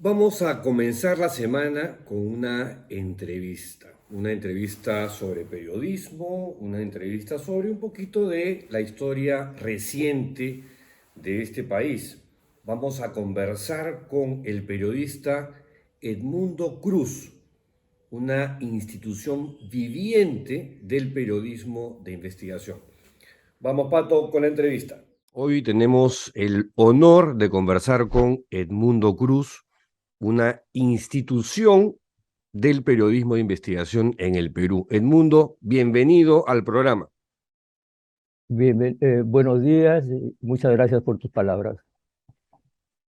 Vamos a comenzar la semana con una entrevista sobre periodismo, una entrevista sobre un poquito de la historia reciente de este país. Vamos a conversar con el periodista Edmundo Cruz, una institución viviente del periodismo de investigación. Vamos, Pato, con la entrevista. Hoy tenemos el honor de conversar con Edmundo Cruz, una institución del periodismo de investigación en el Perú. Edmundo, bienvenido al programa. Buenos días y muchas gracias por tus palabras.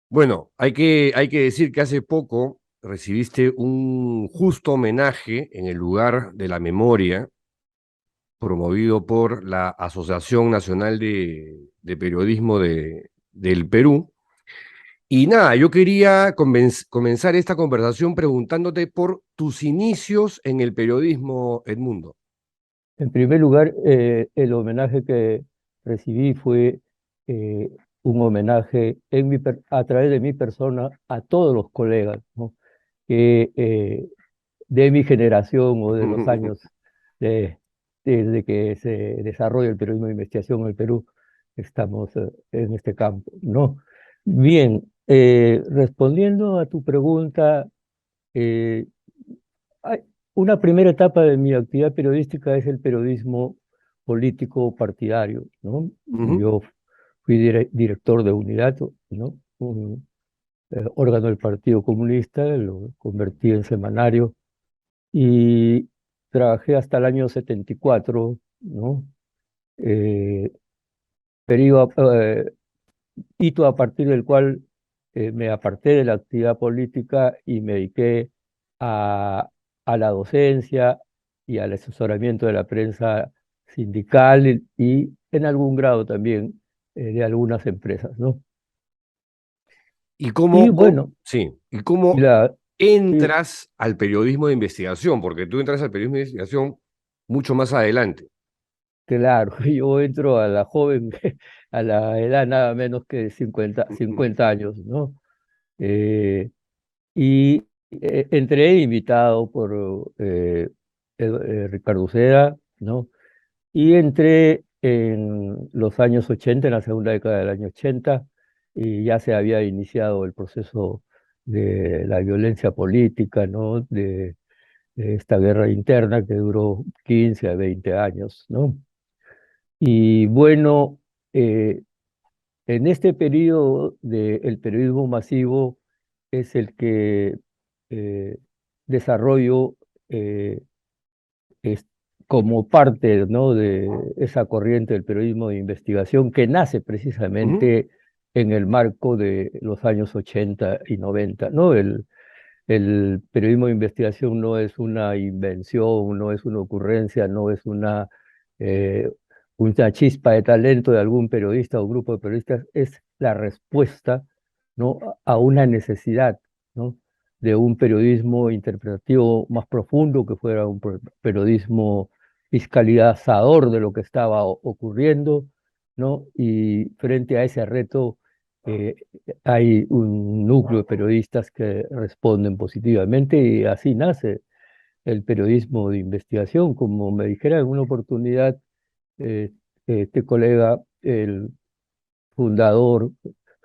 Bueno, hay que decir que hace poco recibiste un justo homenaje en el lugar de la memoria, promovido por la Asociación Nacional de Periodismo del Perú. Y nada, yo quería comenzar esta conversación preguntándote por tus inicios en el periodismo, Edmundo. En primer lugar, el homenaje que recibí fue eh, un homenaje a través de mi persona a todos los colegas, ¿no? que de mi generación o de los años de- desde que se desarrolla el periodismo de investigación en el Perú, estamos en este campo, ¿no? Bien, respondiendo a tu pregunta, eh, hay- una primera etapa de mi actividad periodística es el periodismo político partidario, ¿no? Ujú. Yo fui director de Unidato, ¿no? Un órgano del Partido Comunista, lo convertí en semanario y trabajé hasta el año 74, ¿no? Eh, periodo, hito a partir del cual me aparté de la actividad política y me dediqué a, a la docencia y al asesoramiento de la prensa sindical y en algún grado también de algunas empresas, ¿no? ¿Y Y bueno, sí, y y cómo la, y entras al periodismo de investigación? Porque tú entras al periodismo de investigación mucho más adelante. claro, yo entro a la joven, a la edad nada menos que 50 años, ¿no? Eh, y entré invitado por Ricardo Uceda, ¿no? Y entré en los años 80, en la segunda década del año 80, y ya se había iniciado el proceso de la violencia política, ¿no? De esta guerra interna que duró 15 a 20 años, ¿no? Y bueno, eh, en este periodo del periodismo masivo es el que eh, desarrollo eh, es- como parte, ¿no? de esa corriente del periodismo de investigación que nace Ujú. precisamente en el marco de los años 80 y 90, ¿no? El periodismo de investigación no es una invención, no es una ocurrencia, no es eh, una chispa de talento de algún periodista o grupo de periodistas, es la respuesta, ¿no? a una necesidad, ¿no? de un periodismo interpretativo más profundo, que fuera un periodismo fiscalizador de lo que estaba ocurriendo, ¿no? Y frente a ese reto, eh, hay un núcleo de periodistas que responden positivamente y así nace el periodismo de investigación. Como me dijera en una oportunidad eh, este colega, el fundador,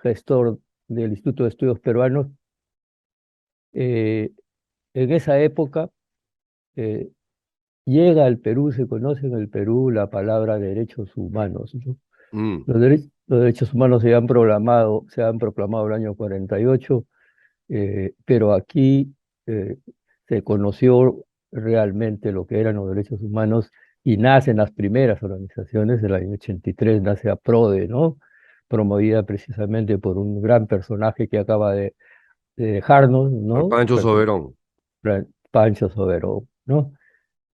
gestor del Instituto de Estudios Peruanos, eh, en esa época eh, llega al Perú, se conoce en el Perú la palabra derechos humanos, ¿no? Mm. Los derechos humanos se han proclamado el año 48, pero aquí eh, se conoció realmente lo que eran los derechos humanos y nacen las primeras organizaciones del año 83, nace APRODE, ¿no? Promovida precisamente por un gran personaje que acaba de dejarnos, Por ¿no? Pancho Soberón. Pancho Soberón, ¿no?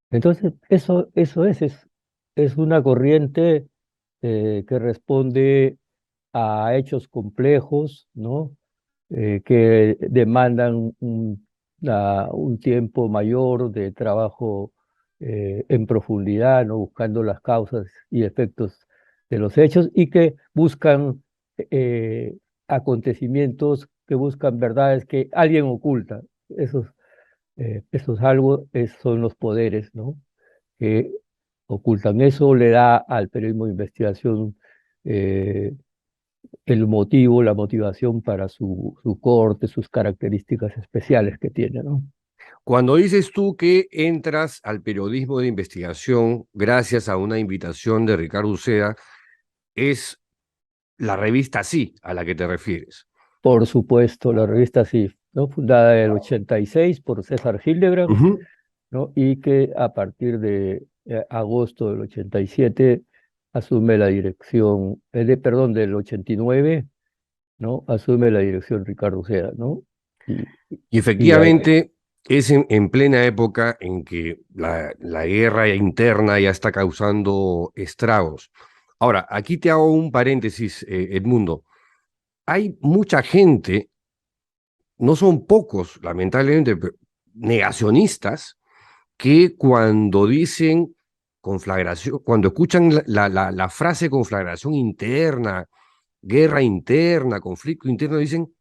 Entonces, es una corriente que responde a hechos complejos, ¿no? Que demandan un tiempo mayor de trabajo en profundidad, ¿no? Buscando las causas y efectos de los hechos y que buscan acontecimientos que buscan verdades que alguien oculta. Esos, esos algo son los poderes, ¿no? Que ocultan. Eso le da al periodismo de investigación eh, el motivo, la motivación para su corte, sus características especiales que tiene, ¿no? Cuando dices tú que entras al periodismo de investigación gracias a una invitación de Ricardo Uceda, es la revista Sí a la que te refieres. Por supuesto, la revista SIF, ¿no? Fundada en el 86 por César Hildebrand, Ujú. ¿no? Y que a partir de agosto del 87 asume la dirección, perdón, del 89, ¿no? Asume la dirección Ricardo Uceda, ¿no? Y, Y y ahí, efectivamente es en plena época en que la guerra interna ya está causando estragos. Ahora, aquí te hago un paréntesis, Edmundo. Hay mucha gente, no son pocos, lamentablemente, negacionistas, que cuando dicen conflagración, cuando escuchan la frase conflagración interna, guerra interna, conflicto interno, dicen,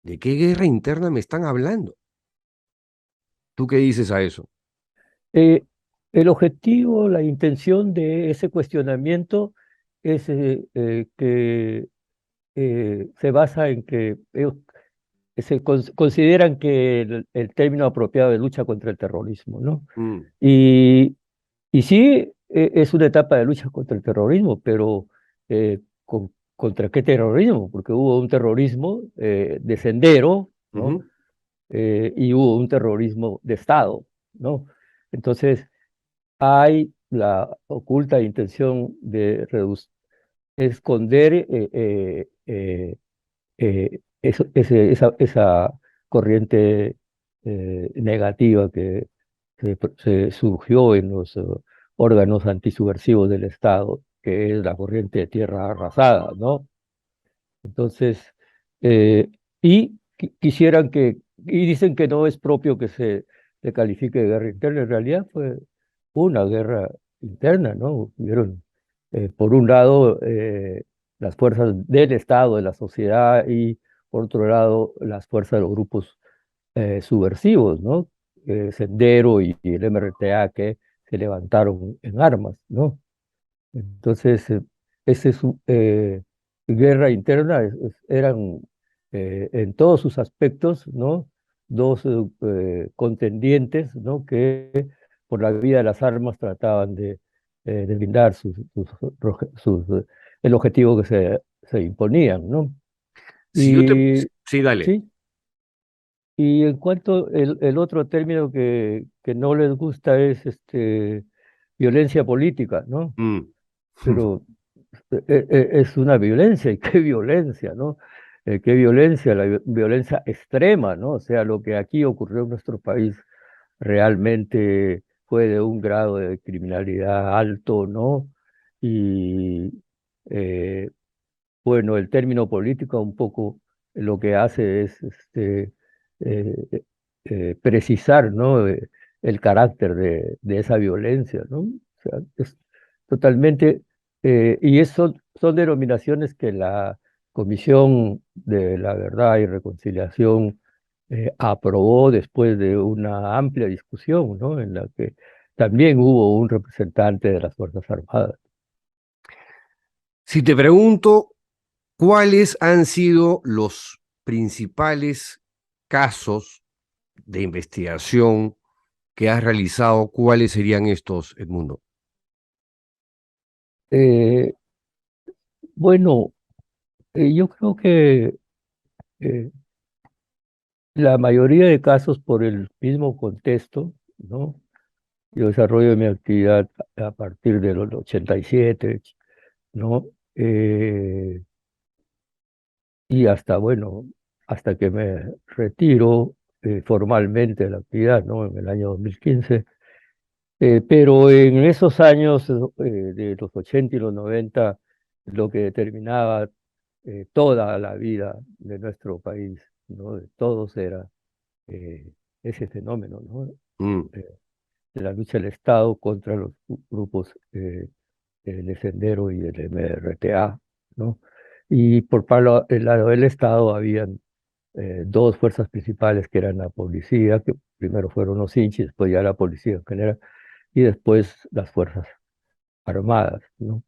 ¿de qué guerra interna me están hablando? ¿Tú qué dices a eso? eh, el objetivo, la intención de ese cuestionamiento es que se basa en que ellos consideran que el término apropiado es lucha contra el terrorismo, ¿no? Mm, Y, y sí, es una etapa de lucha contra el terrorismo, pero ¿contra qué terrorismo? Porque hubo un terrorismo de sendero, ¿no? ujú. Y hubo un terrorismo de Estado, ¿no? Entonces, hay la oculta intención de esconder esa corriente negativa que se surgió en los órganos antisubversivos del Estado, que es la corriente de tierra arrasada, ¿no? Entonces, eh, quisieran y dicen que no es propio que se le califique de guerra interna, en realidad fue una guerra interna, ¿no? Hubieron, por un lado, las fuerzas del Estado, de la sociedad, y por otro lado, las fuerzas de los grupos subversivos, ¿no? Sendero y el MRTA que se levantaron en armas, ¿no? Entonces, ese es guerra interna, eran en todos sus aspectos, ¿no? Dos contendientes, ¿no? Que por la vía de las armas trataban de blindar el objetivo que se imponían, ¿no? Si yo te... Y Sí, dale. sí, y en cuanto el otro término que no les gusta es violencia política, ¿no? Mm. Pero es una violencia, y qué violencia, ¿no? Qué violencia, la violencia extrema, ¿no? O sea, lo que aquí ocurrió en nuestro país realmente fue de un grado de criminalidad alto, ¿no? Y eh, bueno, el término político un poco lo que hace es eh, precisar, ¿no? El carácter de esa violencia, ¿no? O sea, es totalmente, y eso son denominaciones que la Comisión de la Verdad y Reconciliación aprobó después de una amplia discusión, ¿no? En la que también hubo un representante de las Fuerzas Armadas. Si te pregunto, ¿cuáles han sido los principales casos de investigación que has realizado? ¿Cuáles serían estos, Edmundo? Eh, bueno, yo creo que eh, la mayoría de casos por el mismo contexto, ¿no? Yo desarrollo mi actividad a partir de los 87, ¿no? Y hasta, bueno, hasta que me retiro formalmente de la actividad, ¿no? En el año 2015. Pero en esos años de los 80 y los 90, lo que determinaba toda la vida de nuestro país, ¿no? De todos era eh, ese fenómeno, ¿no? Mm. Eh, de la lucha del Estado contra los grupos de Sendero y del MRTA, ¿no? Y por el lado del Estado habían dos fuerzas principales que eran la policía, que primero fueron los hinchas, después ya la policía en general, y después las fuerzas armadas, ¿no?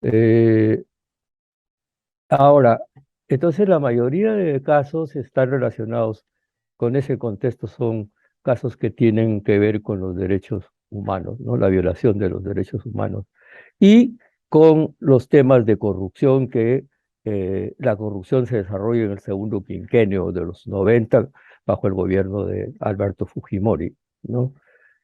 Eh, Ahora, entonces la mayoría de casos están relacionados con ese contexto, son casos que tienen que ver con los derechos humanos, ¿no? La violación de los derechos humanos y con los temas de corrupción que la corrupción se desarrolla en el segundo quinquenio de los 90 bajo el gobierno de Alberto Fujimori, ¿no?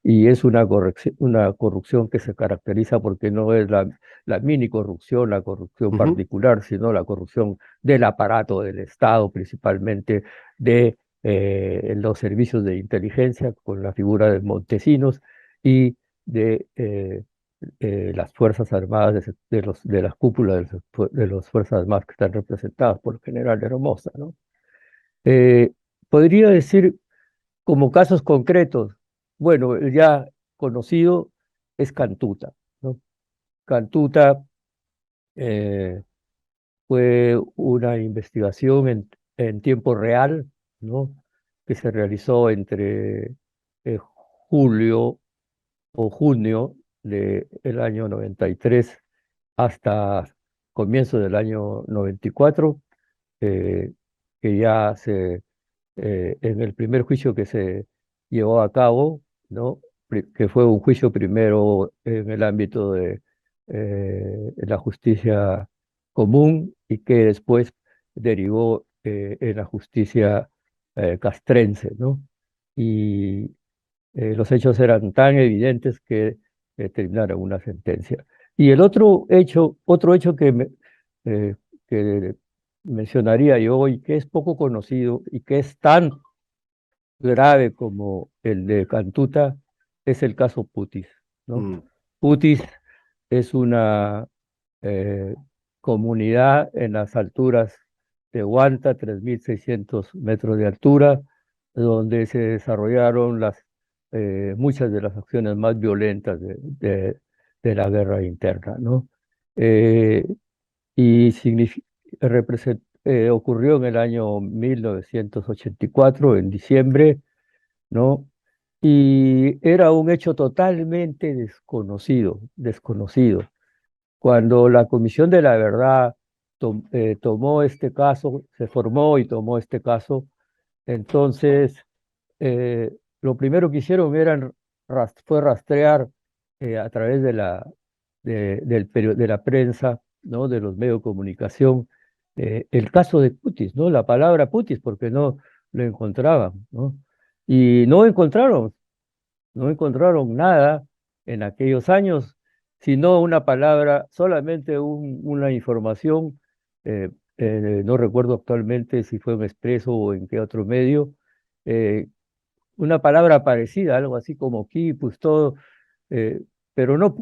Y es una corrupción que se caracteriza porque no es la mini corrupción, la corrupción Ujú. particular, sino la corrupción del aparato del Estado, principalmente de los servicios de inteligencia, con la figura de Montesinos y de las Fuerzas Armadas de las cúpulas de las Fuerzas Armadas que están representadas por el general Hermosa, ¿no? Eh, Podría decir como casos concretos, bueno, el ya conocido es Cantuta, ¿no? Cantuta eh, fue una investigación en tiempo real, ¿no? Que se realizó entre julio o junio del año 93 hasta comienzo del año 94, eh, que ya en el primer juicio que se llevó a cabo, ¿no? Que fue un juicio primero en el ámbito de la justicia común y que después derivó en la justicia castrense, ¿no? Y los hechos eran tan evidentes que terminaron una sentencia. Y el otro hecho eh, que mencionaría yo y que es poco conocido y que es tan grave como el de Cantuta es el caso Putis, ¿no? Mm. Putis es una eh, comunidad en las alturas de Huanta, 3.600 metros de altura, donde se desarrollaron muchas de las acciones más violentas de la guerra interna, ¿no? Eh, y ocurrió en el año 1984, en diciembre, ¿no? Y era un hecho totalmente desconocido. Cuando la Comisión de la Verdad tomó este caso, se formó y tomó este caso, entonces lo primero que hicieron fue rastrear a través de la prensa, ¿no? De los medios de comunicación, el caso de Putis, ¿no? La palabra Putis, porque no lo encontraban, ¿no? Y no encontraron nada en aquellos años, sino una palabra, solamente una información, no recuerdo actualmente si fue en Expreso o en qué otro medio, eh, una palabra parecida, algo así como quipus, todo, eh, pero no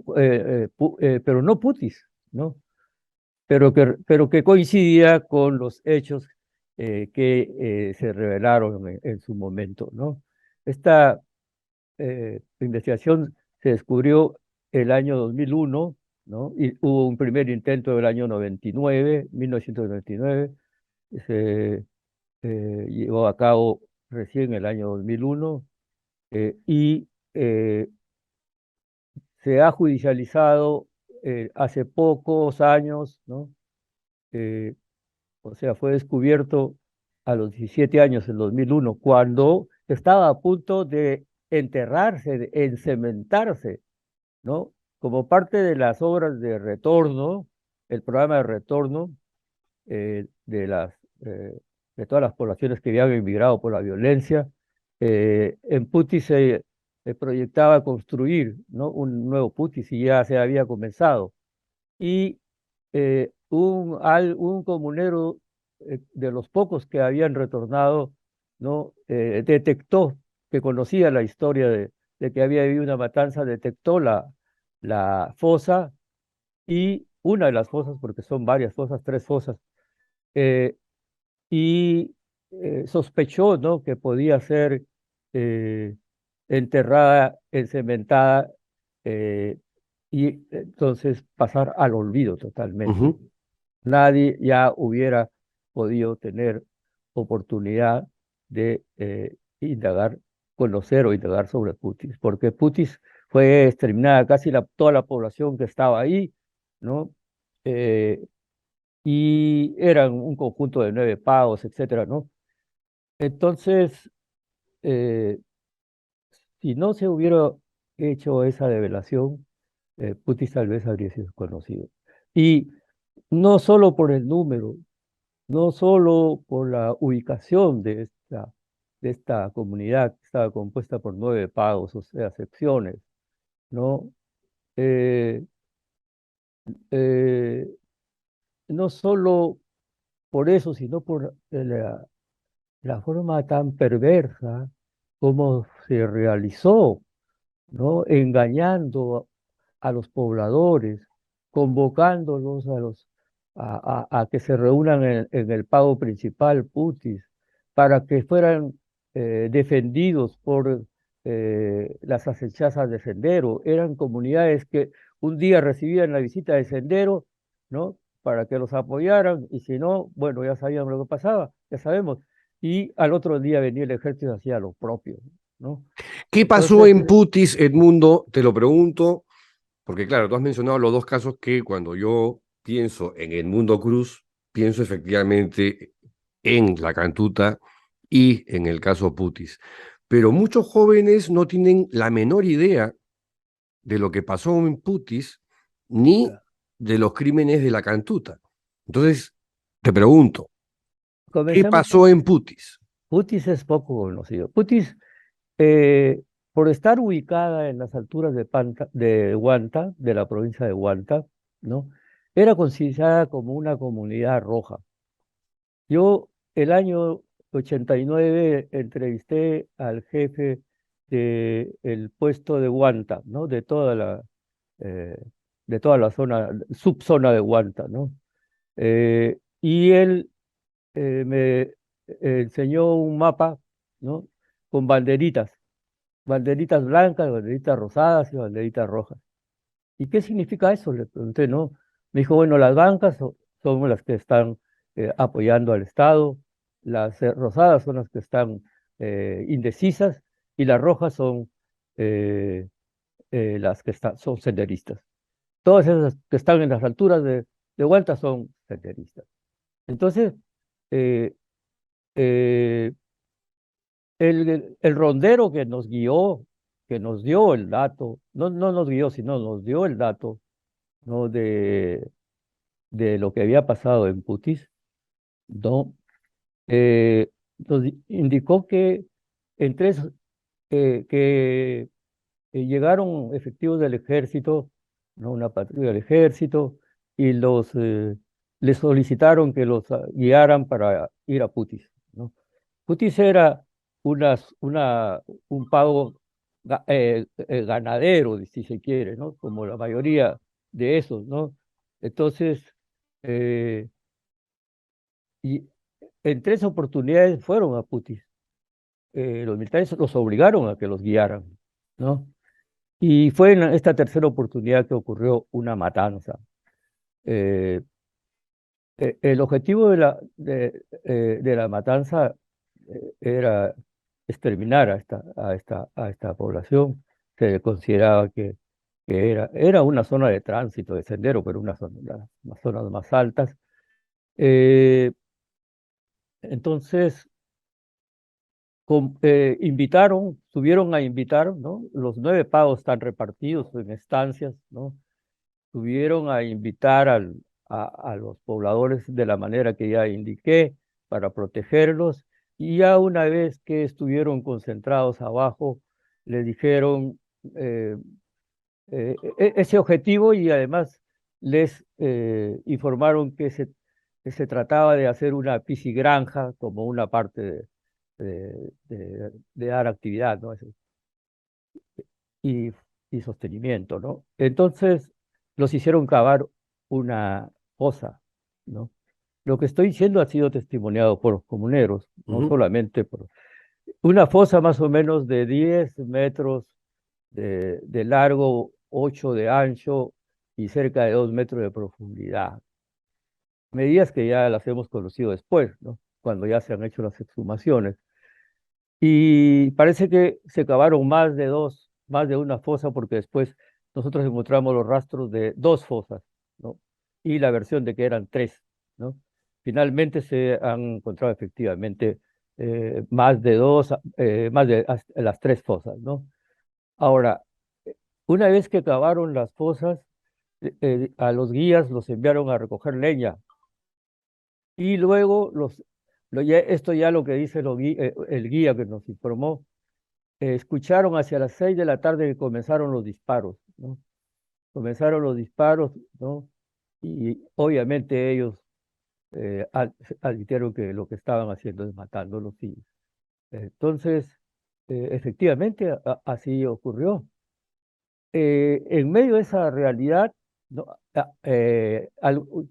putis, ¿no? Pero que coincidía con los hechos que se revelaron en su momento, ¿no? Esta investigación se descubrió el año 2001, ¿no? Y hubo un primer intento en el año 1999, se llevó a cabo recién el año 2001 y se ha judicializado hace pocos años, ¿no? Eh, o sea, fue descubierto a los 17 años, en 2001, cuando estaba a punto de enterrarse, de encementarse, ¿no? Como parte de las obras de retorno, el programa de retorno eh, de las, eh, de todas las poblaciones que habían emigrado por la violencia, en Putis se proyectaba construir, ¿no? Un nuevo Putis y ya se había comenzado. Y un comunero de los pocos que habían retornado, ¿no? Detectó que conocía la historia de que había habido una matanza, detectó la fosa y una de las fosas, porque son varias fosas, tres fosas, eh, y sospechó, ¿no? Que podía ser eh, enterrada, encementada, eh, y entonces pasar al olvido totalmente. Ujú. Nadie ya hubiera podido tener oportunidad de indagar, conocer o indagar sobre Putis, porque Putis fue exterminada casi toda la población que estaba ahí, ¿no? Eh, y eran un conjunto de 9 pagos, etcétera, ¿no? Entonces, eh, si no se hubiera hecho esa develación, Putis tal vez habría sido conocido. Y no solo por el número, no solo por la ubicación de esta comunidad que estaba compuesta por 9 pagos, o sea, secciones, ¿no? Eh, eh, no solo por eso, sino por la forma tan perversa como se realizó, ¿no? Engañando a los pobladores, convocándolos a que se reúnan en el pago principal, Putis, para que fueran defendidos por las acechazas de Sendero. Eran comunidades que un día recibían la visita de Sendero, ¿no? Para que los apoyaran, y si no, bueno, ya sabíamos lo que pasaba, ya sabemos. Y al otro día venía el ejército y hacía lo propio, ¿no? ¿Qué pasó Entonces, en Putis, Edmundo? Te lo pregunto, porque claro, tú has mencionado los dos casos que cuando yo pienso en Edmundo Cruz, pienso efectivamente en la Cantuta y en el caso Putis. Pero muchos jóvenes no tienen la menor idea de lo que pasó en Putis ni de los crímenes de la Cantuta. Entonces, te pregunto, ¿qué comencemos. pasó en Putis? Putis es poco conocido. Putis, eh, por estar ubicada en las alturas de Huanta, de la provincia de Huanta, ¿no? Era considerada como una comunidad roja. Yo el año 89 entrevisté al jefe del puesto de Huanta, ¿no? Eh, de toda la zona, subzona de Huanta, ¿no? Y él me enseñó un mapa, ¿no? Con banderitas blancas, banderitas rosadas y banderitas rojas. ¿Y qué significa eso? Le pregunté, ¿no? Me dijo, bueno, las bancas son las que están apoyando al Estado, las rosadas son las que están indecisas y las rojas son eh, las que son senderistas. Todas esas que están en las alturas de Hualta son senderistas. Entonces, eh, eh, el rondero que nos guió, que nos dio el dato, no nos guió, sino nos dio el dato, ¿no? De lo que había pasado en Putis, ¿no? Nos indicó que entre esos, que llegaron efectivos del ejército, ¿no? Una patrulla del ejército, y les solicitaron que los guiaran para ir a Putis, ¿no? Putis era un pago ganadero, si se quiere, ¿no? Como la mayoría de esos, ¿no? Entonces, eh, y en 3 oportunidades fueron a Putis. Los militares los obligaron a que los guiaran, ¿no? Y fue en esta tercera oportunidad que ocurrió una matanza. Eh, el objetivo de la matanza era exterminar a esta población. Se consideraba que era una zona de tránsito, de sendero, pero una zona, las zonas más altas. Eh, entonces, tuvieron a invitar, ¿no? Los 9 pagos están repartidos en estancias, ¿no? Tuvieron a invitar a los pobladores de la manera que ya indiqué para protegerlos, y ya una vez que estuvieron concentrados abajo, les dijeron ese objetivo, y además les informaron que se trataba de hacer una piscigranja como una parte de dar actividad, ¿no? y, y sostenimiento, ¿no? Entonces los hicieron cavar una fosa, ¿no? Lo que estoy diciendo ha sido testimoniado por los comuneros, no Ujú. solamente por una fosa más o menos de 10 metros de largo, 8 de ancho y cerca de 2 metros de profundidad. Medidas que ya las hemos conocido después, ¿no? cuando ya se han hecho las exhumaciones. Y parece que se cavaron más de una fosa, porque después nosotros encontramos los rastros de dos fosas, ¿no? Y la versión de que eran tres, ¿no? Finalmente se han encontrado efectivamente más de las tres fosas, ¿no? Ahora, una vez que cavaron las fosas, a los guías los enviaron a recoger leña y luego esto ya lo que dice el guía que nos informó, escucharon hacia las 6 de la tarde que comenzaron los disparos, ¿no? Comenzaron los disparos, ¿no? Y obviamente ellos advirtieron que lo que estaban haciendo es matándolos. Y entonces, efectivamente, así ocurrió. En medio de esa realidad, ¿no?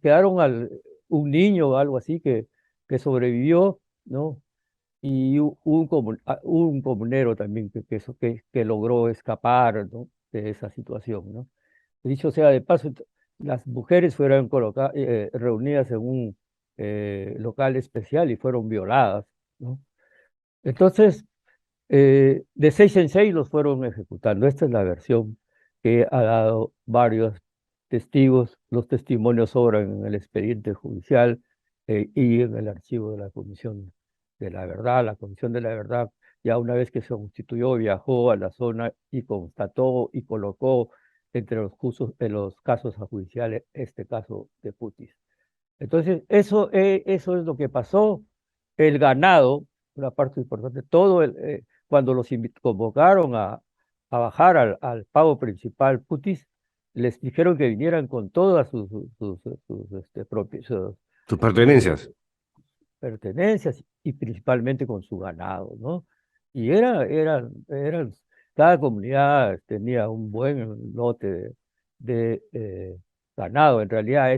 Quedaron un niño o algo así que sobrevivió, ¿no? Y un comunero también que logró escapar, ¿no? De esa situación, ¿no? Dicho sea de paso, las mujeres fueron reunidas en un local especial y fueron violadas, ¿no? Entonces, de 6 en 6 los fueron ejecutando. Esta es la versión que ha dado varios testigos. Los testimonios sobran en el expediente judicial y en el archivo de la Comisión de la Verdad. La Comisión de la Verdad, ya una vez que se constituyó, viajó a la zona y constató y colocó entre en los casos judiciales este caso de Putis. Entonces, eso es lo que pasó. El ganado, una parte importante, cuando los convocaron a bajar al pago principal Putis, les dijeron que vinieran con todas Sus sus, pertenencias. pertenencias y principalmente con su ganado, ¿no? Y cada comunidad tenía un buen lote de ganado. En realidad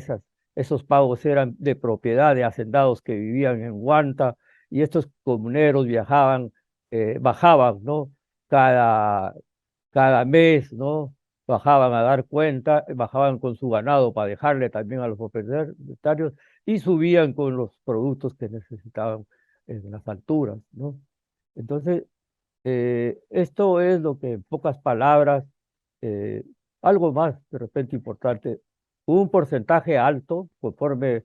esos pagos eran de propiedad de hacendados que vivían en Huanta, y estos comuneros bajaban, ¿no? Cada, cada mes, ¿no? Bajaban a dar cuenta, bajaban con su ganado para dejarle también a los propietarios y subían con los productos que necesitaban en las alturas, ¿no? Entonces, esto es lo que en pocas palabras, eh, algo más de repente importante, un porcentaje alto, conforme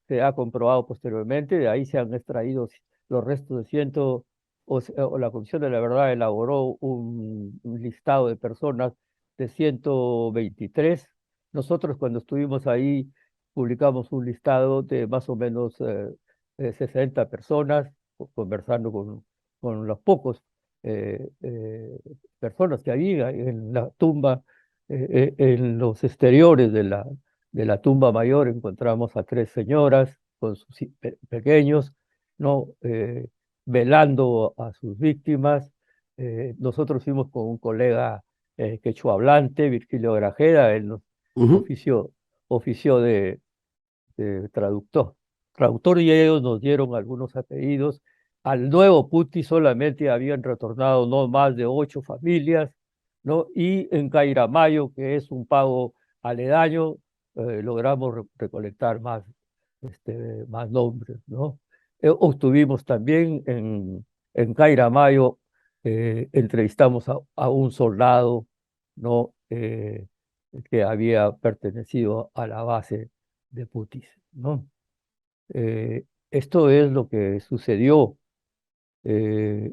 se ha comprobado posteriormente, de ahí se han extraído los restos de o la Comisión de la Verdad elaboró un listado de personas de 123. Nosotros cuando estuvimos ahí publicamos un listado de más o menos 60 personas, conversando con los pocos personas que había en la tumba. En los exteriores de la tumba mayor encontramos a tres señoras con sus pequeños, ¿no? Velando a sus víctimas. Nosotros fuimos con un colega quechua hablante, Virgilio Grajeda. Él nos Ujú. ofició, ofició de traductor, y ellos nos dieron algunos apellidos. Al nuevo Puti solamente habían retornado no más de 8 familias, ¿no? Y en Cairamayo, que es un pago aledaño, logramos recolectar más nombres, ¿no? Obtuvimos también en Cairamayo, entrevistamos a un soldado, ¿no? Que había pertenecido a la base de Putis, ¿no? Esto es lo que sucedió eh,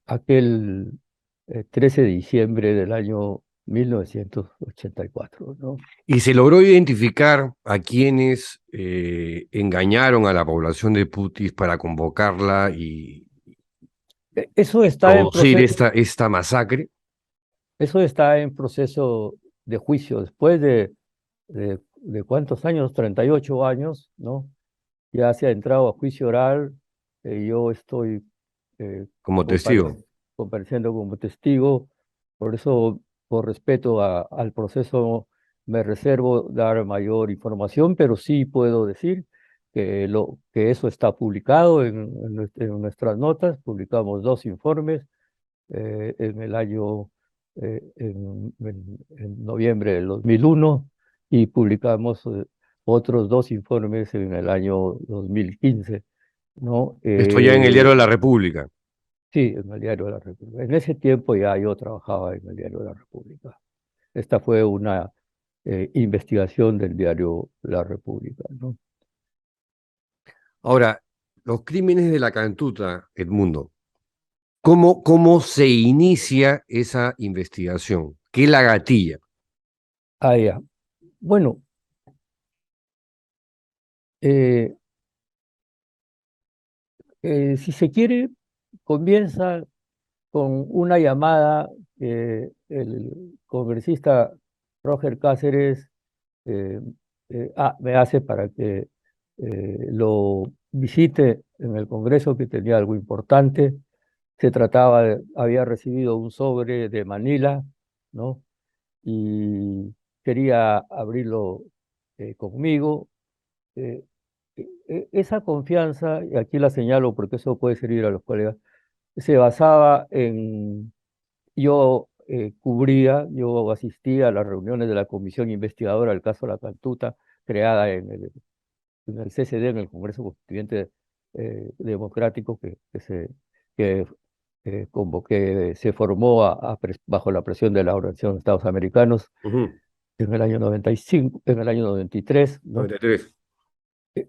aquel 13 de diciembre del año 1984, ¿no? Y se logró identificar a quienes engañaron a la población de Putis para convocarla y Eso está en producir proceso, esta masacre. eso está en proceso de juicio. Después de ¿cuántos años? 38 años, ¿no? Ya se ha entrado a juicio oral. Yo estoy eh, Como comparec- testigo. compareciendo como testigo. Por eso, por respeto al proceso, me reservo dar mayor información, pero sí puedo decir que eso está publicado en nuestras notas. Publicamos 2 informes en el año, en noviembre del 2001, y publicamos otros 2 informes en el año 2015. ¿no? Esto ya en el diario de la República. Sí, en el Diario de la República. En ese tiempo ya yo trabajaba en el Diario de la República. Esta fue una investigación del diario La República, ¿no? Ahora, los crímenes de la Cantuta, Edmundo, ¿cómo se inicia esa investigación? ¿Qué la gatilla? Ah, ya. Bueno, eh, si se quiere, comienza con una llamada que el congresista Roger Cáceres eh, me hace para que lo visite en el Congreso, que tenía algo importante. Se trataba había recibido un sobre de Manila, ¿no? Y quería abrirlo conmigo. Eh, esa confianza, y aquí la señalo porque eso puede servir a los colegas, se basaba en, yo asistía a las reuniones de la comisión investigadora del caso La Cantuta, creada en el CCD, en el Congreso Constituyente Democrático, que se formó bajo la presión de la Organización de Estados Americanos Ujú, en el año 95, en el año 93, ¿no? 93.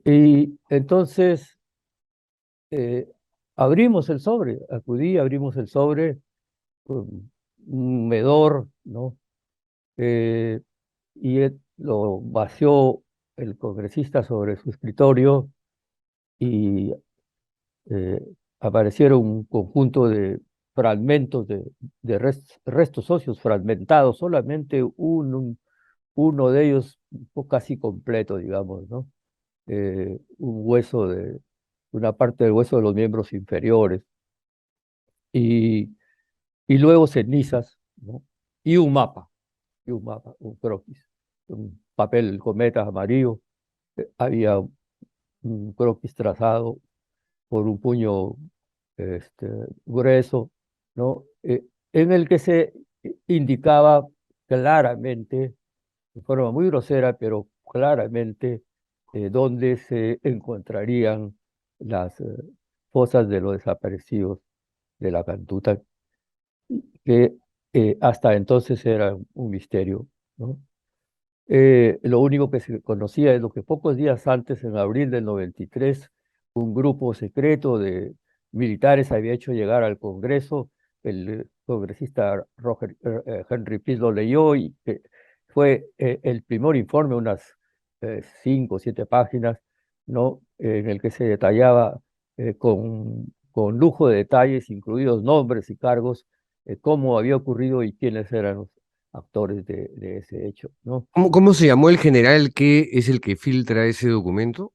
Y entonces eh, abrimos el sobre, abrimos el sobre, un medor, ¿no? Eh, lo vació el congresista sobre su escritorio y eh, aparecieron un conjunto de fragmentos restos óseos fragmentados, solamente uno de ellos casi completo, digamos, ¿no? Un hueso una parte del hueso de los miembros inferiores y, y luego cenizas, ¿no? Y un croquis, un papel cometa amarillo, había un croquis trazado por un puño este, grueso, ¿no? En el que se indicaba claramente, de forma muy grosera, pero claramente, dónde se encontrarían las fosas de los desaparecidos de la Cantuta, que hasta entonces era un misterio, ¿no? Lo único que se conocía es lo que pocos días antes, en abril del 93, un grupo secreto de militares había hecho llegar al Congreso. El congresista Henry Pease lo leyó y fue el primer informe, unas 5 o 7 páginas, ¿no? En el que se detallaba con lujo de detalles, incluidos nombres y cargos, cómo había ocurrido y quiénes eran los actores de ese hecho, ¿no? ¿Cómo se llamó el general que es el que filtra ese documento?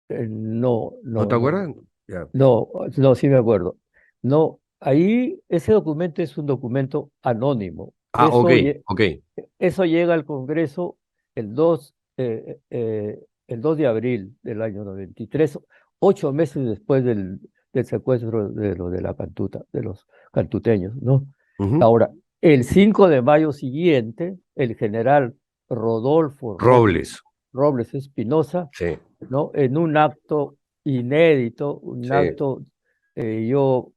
No, ¿No te no, no, acuerdas? Ya. no, no, sí me acuerdo. No, ahí ese documento es un documento anónimo. Ah, ok, ok. Eso llega al Congreso el 2, el 2 de abril del año 93, 8 meses después del secuestro de la Cantuta, de los cantuteños, ¿no? Ujú. Ahora, el 5 de mayo siguiente, el general Rodolfo Robles. Robles Espinosa, Sí, ¿no? En un acto inédito, un sí. acto, yo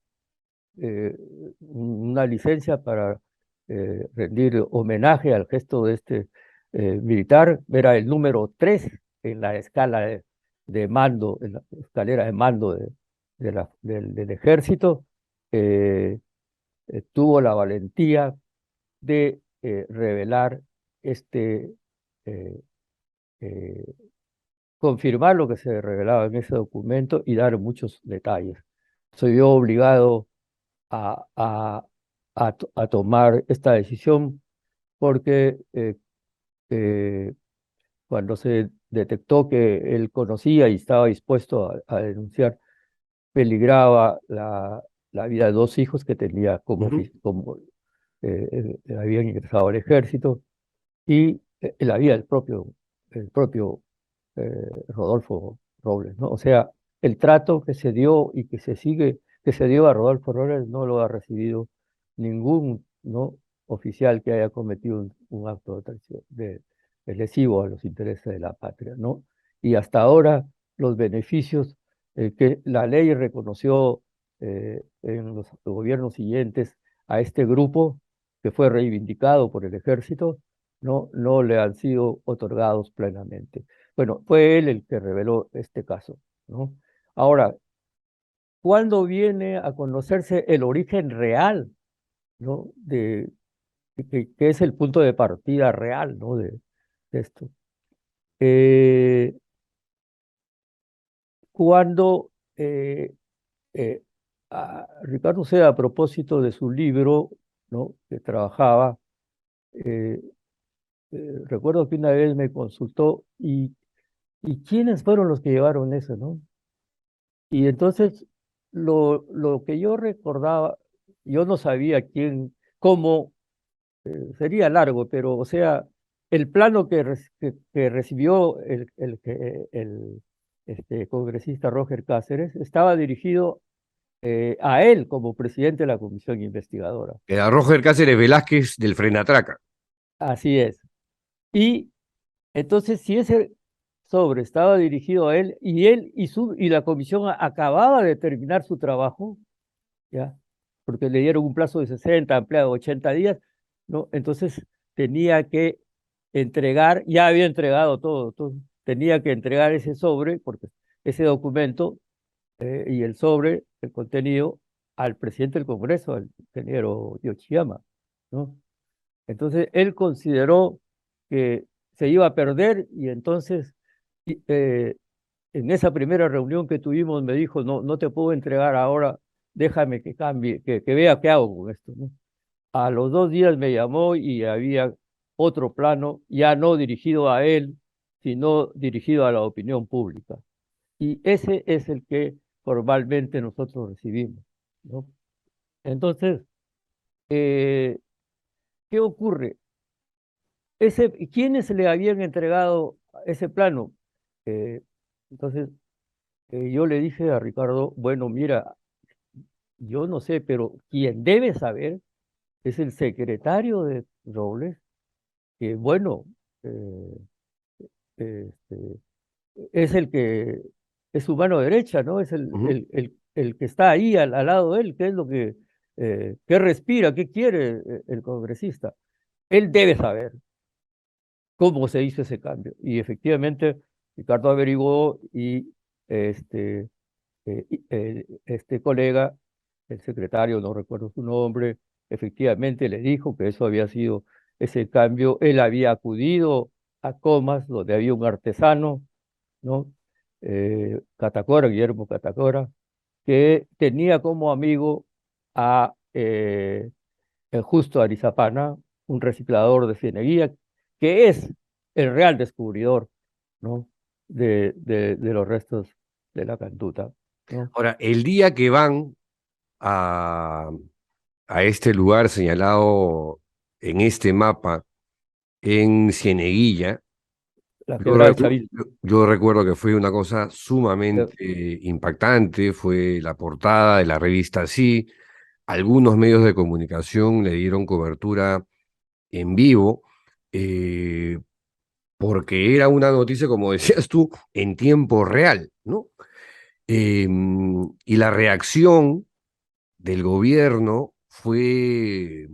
eh, una licencia para rendir homenaje al gesto de este militar, era el número 3 en la escala de mando, en la escalera de mando del ejército. eh, Tuvo la valentía de revelar este, eh, eh, confirmar lo que se revelaba en ese documento y dar muchos detalles. Soy yo obligado a, a, a tomar esta decisión porque eh, cuando se detectó que él conocía y estaba dispuesto a denunciar, peligraba la vida de 2 hijos que tenía Ujú. como habían ingresado al ejército y la vida el propio Rodolfo Robles, ¿no? O sea, el trato que se dio y que se dio a Rodolfo Robles no lo ha recibido ningún, ¿no? Oficial que haya cometido un acto de traición, de lesivo a los intereses de la patria, ¿no? Y hasta ahora los beneficios que la ley reconoció en los gobiernos siguientes a este grupo que fue reivindicado por el ejército, no le han sido otorgados plenamente. Bueno, fue él el que reveló este caso, ¿no? Ahora, ¿cuándo viene a conocerse el origen real, ¿no? Que es el punto de partida real, ¿no? De esto. Eh, cuando eh, Ricardo Sea, a propósito de su libro, ¿no? Que trabajaba, eh, recuerdo que una vez me consultó y quiénes fueron los que llevaron eso, ¿no? Y entonces lo que yo recordaba, yo no sabía quién, cómo, sería largo, pero o sea, el plano que recibió el congresista Roger Cáceres estaba dirigido a él como presidente de la comisión investigadora. Era Roger Cáceres Velázquez del Frenatraca. Así es. Y entonces, si ese sobre estaba dirigido a él y la comisión acababa de terminar su trabajo, ¿ya? Porque le dieron un plazo de 60, ampliado a 80 días, ¿no? Entonces tenía que entregar, ya había entregado todo, tenía que entregar ese sobre, porque ese documento y el sobre, el contenido, al presidente del Congreso, al ingeniero Yoshiyama, ¿no? Entonces él consideró que se iba a perder y entonces en esa primera reunión que tuvimos me dijo, no te puedo entregar ahora, déjame que cambie, que vea qué hago con esto, ¿no? A los 2 días me llamó y había otro plano, ya no dirigido a él, sino dirigido a la opinión pública. Y ese es el que formalmente nosotros recibimos, ¿no? Entonces, eh, ¿qué ocurre? ¿Quiénes le habían entregado ese plano? Eh, entonces, yo le dije a Ricardo, bueno, mira, yo no sé, pero quien debe saber es el secretario de Robles, que bueno, eh, este, es el que es su mano derecha, ¿no? Es Ujú. el que está ahí al lado de él, qué es lo qué respira, qué quiere el congresista. Él debe saber cómo se hizo ese cambio. Y efectivamente, Ricardo averiguó y este, este colega, el secretario, no recuerdo su nombre, efectivamente le dijo que eso había sido ese cambio. Él había acudido a Comas, donde había un artesano, ¿no? Catacora, Guillermo Catacora, que tenía como amigo a el Justo Arizapana, un reciclador de Cieneguía, que es el real descubridor, ¿no? De los restos de la cantuta, ¿no? Ahora, el día que van a, a este lugar señalado en este mapa, en Cieneguilla, La quebrada del Chavismo. yo recuerdo que fue una cosa Eh, sumamente impactante, fue la portada de la revista Sí, algunos medios de comunicación le dieron cobertura en vivo, eh, porque era una noticia, como decías tú, en tiempo real, ¿no? Y la reacción del gobierno fue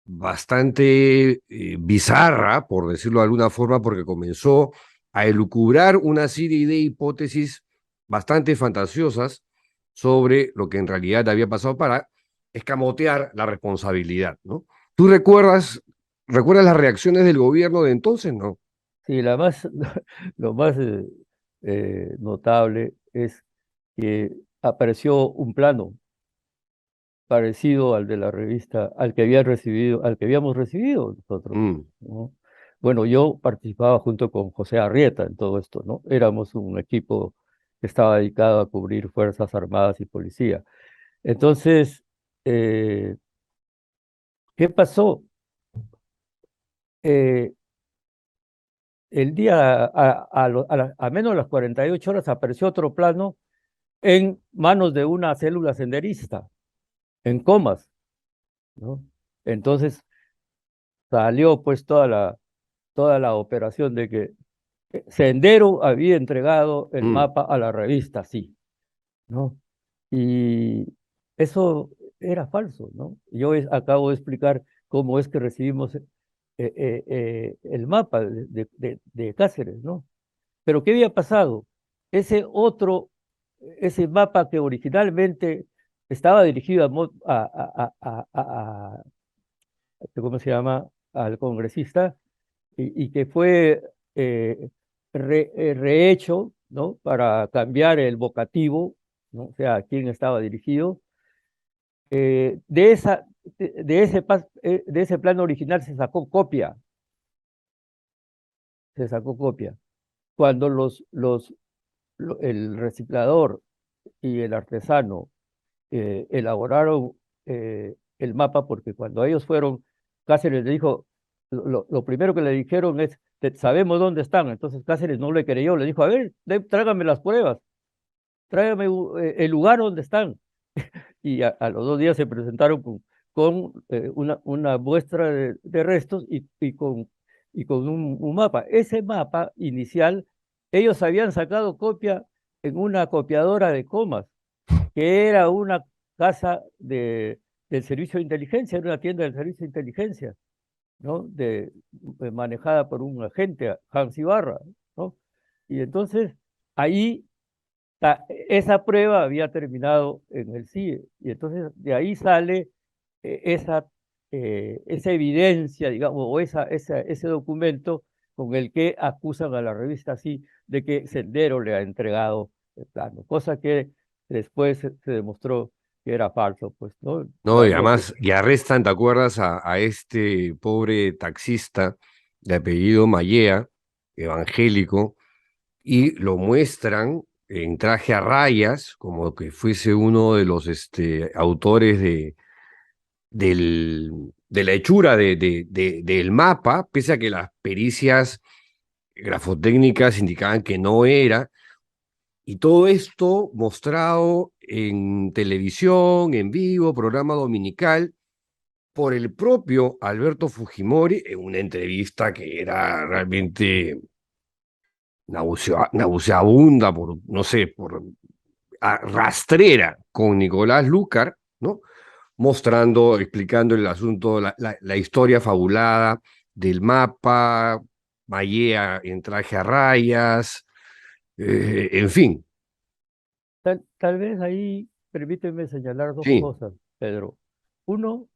bastante bizarra, por decirlo de alguna forma, porque comenzó a elucubrar una serie de hipótesis bastante fantasiosas sobre lo que en realidad había pasado para escamotear la responsabilidad, ¿no? ¿Tú recuerdas las reacciones del gobierno de entonces? No. sí, lo más notable es que apareció un plano parecido al de la revista, al que habíamos recibido nosotros, Mm. ¿no? Bueno, yo participaba junto con José Arrieta en todo esto, ¿no? Éramos un equipo que estaba dedicado a cubrir Fuerzas Armadas y Policía. Entonces, eh, ¿qué pasó? Eh, el día, a menos de las 48 horas, apareció otro plano en manos de una célula senderista, en Comas, ¿no? Entonces salió pues toda la operación de que Sendero había entregado el Mm. mapa a la revista, sí, ¿no? Y eso era falso, ¿no? Yo acabo de explicar cómo es que recibimos el mapa de Cáceres, ¿no? Pero ¿qué había pasado? Ese otro, ese mapa que originalmente estaba dirigido ¿cómo se llama? Al congresista y que fue eh, rehecho, ¿no? Para cambiar el vocativo, ¿no? O sea, a quién estaba dirigido. De esa, de ese plano original se sacó copia. Cuando el reciclador y el artesano elaboraron el mapa, porque cuando ellos fueron, Cáceres le dijo, lo primero que le dijeron es, sabemos dónde están". Entonces Cáceres no le creyó, le dijo, a ver, tráigame las pruebas, tráigame el lugar donde están. Y a los 2 días se presentaron con una muestra de restos y con un mapa. Ese mapa inicial, ellos habían sacado copia en una copiadora de comas, que era una casa del servicio de inteligencia, era una tienda del servicio de inteligencia, ¿no? Manejada por un agente, Hans Ibarra, ¿no? Y entonces ahí esa prueba había terminado en el CIE, y entonces de ahí sale esa evidencia, digamos, o ese documento con el que acusan a la revista así de que Sendero le ha entregado el plano, cosa que después se demostró que era falso, pues, ¿no? No, y Lo que, además, y arrestan, ¿te acuerdas? A este pobre taxista de apellido Mallea, evangélico, y lo muestran en traje a rayas, como que fuese uno de los autores de la hechura del mapa, pese a que las pericias grafotécnicas indicaban que no era, y todo esto mostrado en televisión, en vivo, programa dominical, por el propio Alberto Fujimori en una entrevista que era realmente nauseabunda, por, no sé, por rastrera con Nicolás Lucar, ¿no? Mostrando, explicando el asunto, la historia fabulada del mapa, Mallea en traje a rayas, en fin, tal vez ahí, permíteme señalar dos sí. cosas, Pedro. Uno,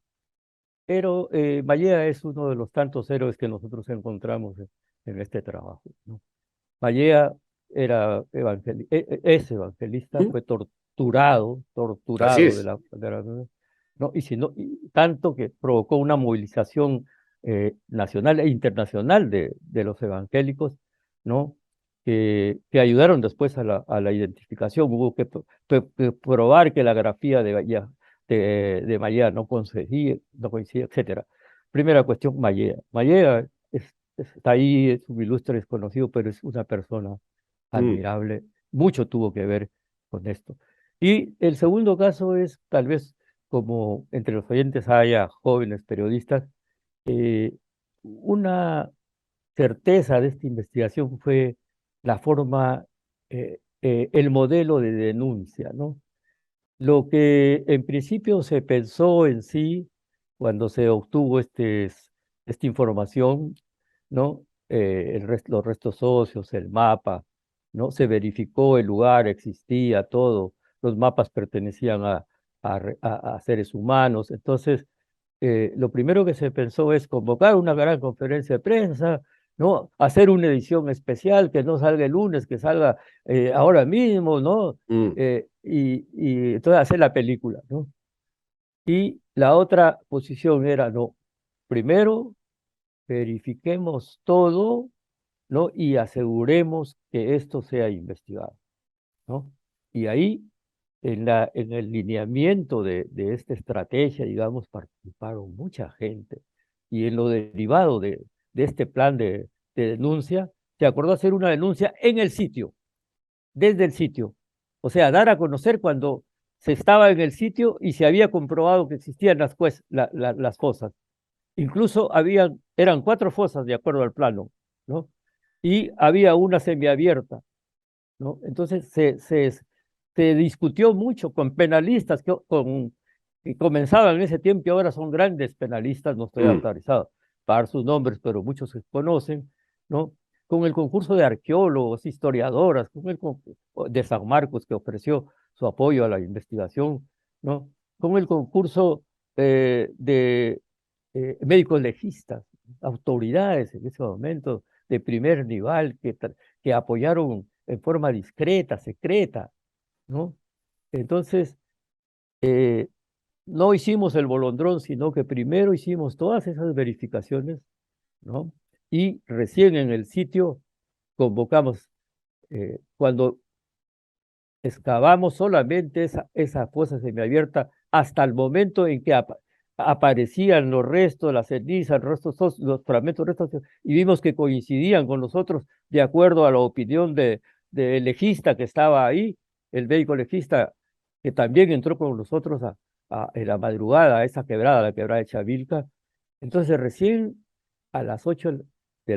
Mallea es uno de los tantos héroes que nosotros encontramos en este trabajo, ¿no? Mallea es evangelista, ¿Mm? fue torturado, Así torturado es. ¿no? Y, si no, y tanto que provocó una movilización nacional e internacional de los evangélicos, ¿no? Que ayudaron después a la identificación. Hubo que probar que la grafía de Mallea no coincidía, etcétera. Primera cuestión, Mallea. Mallea está ahí, es un ilustre desconocido, pero es una persona Mm, admirable. Mucho tuvo que ver con esto. Y el segundo caso es, tal vez, como entre los oyentes haya jóvenes periodistas, una certeza de esta investigación fue la forma, el modelo de denuncia, ¿no? Lo que en principio se pensó en sí cuando se obtuvo esta información, ¿no? Los restos óseos, el mapa, ¿no? Se verificó el lugar, existía todo, los mapas pertenecían a seres humanos. Entonces, lo primero que se pensó es convocar una gran conferencia de prensa, ¿no? Hacer una edición especial que no salga el lunes, que salga ahora mismo, ¿no? mm. Y entonces hacer la película, ¿no? Y la otra posición era, no, primero verifiquemos todo, ¿no? Y aseguremos que esto sea investigado, ¿no? Y ahí, en el lineamiento de esta estrategia, digamos, participaron mucha gente. Y en lo derivado de este plan de denuncia, se acordó hacer una denuncia en el sitio, desde el sitio. O sea, dar a conocer cuando se estaba en el sitio y se había comprobado que existían las fosas. Incluso eran 4 fosas de acuerdo al plano, ¿no? y había una semiabierta, ¿no? Entonces se discutió mucho con penalistas que comenzaban en ese tiempo y ahora son grandes penalistas, no estoy Mm. autorizado para dar sus nombres, pero muchos se conocen, ¿no? Con el concurso de arqueólogos, historiadoras, de San Marcos que ofreció su apoyo a la investigación, ¿no? Con el concurso de médicos legistas, autoridades en ese momento de primer nivel que apoyaron en forma discreta, secreta, ¿no? Entonces, eh, no hicimos el bolondrón, sino que primero hicimos todas esas verificaciones, ¿no? Y recién en el sitio convocamos, cuando excavamos solamente esa fosa semiabierta hasta el momento en que aparecían los restos, las cenizas, los fragmentos, restos, y vimos que coincidían con nosotros de acuerdo a la opinión del legista que estaba ahí, el médico legista que también entró con nosotros en la madrugada a esa quebrada, la quebrada de Chavilca. Entonces recién a las 8 de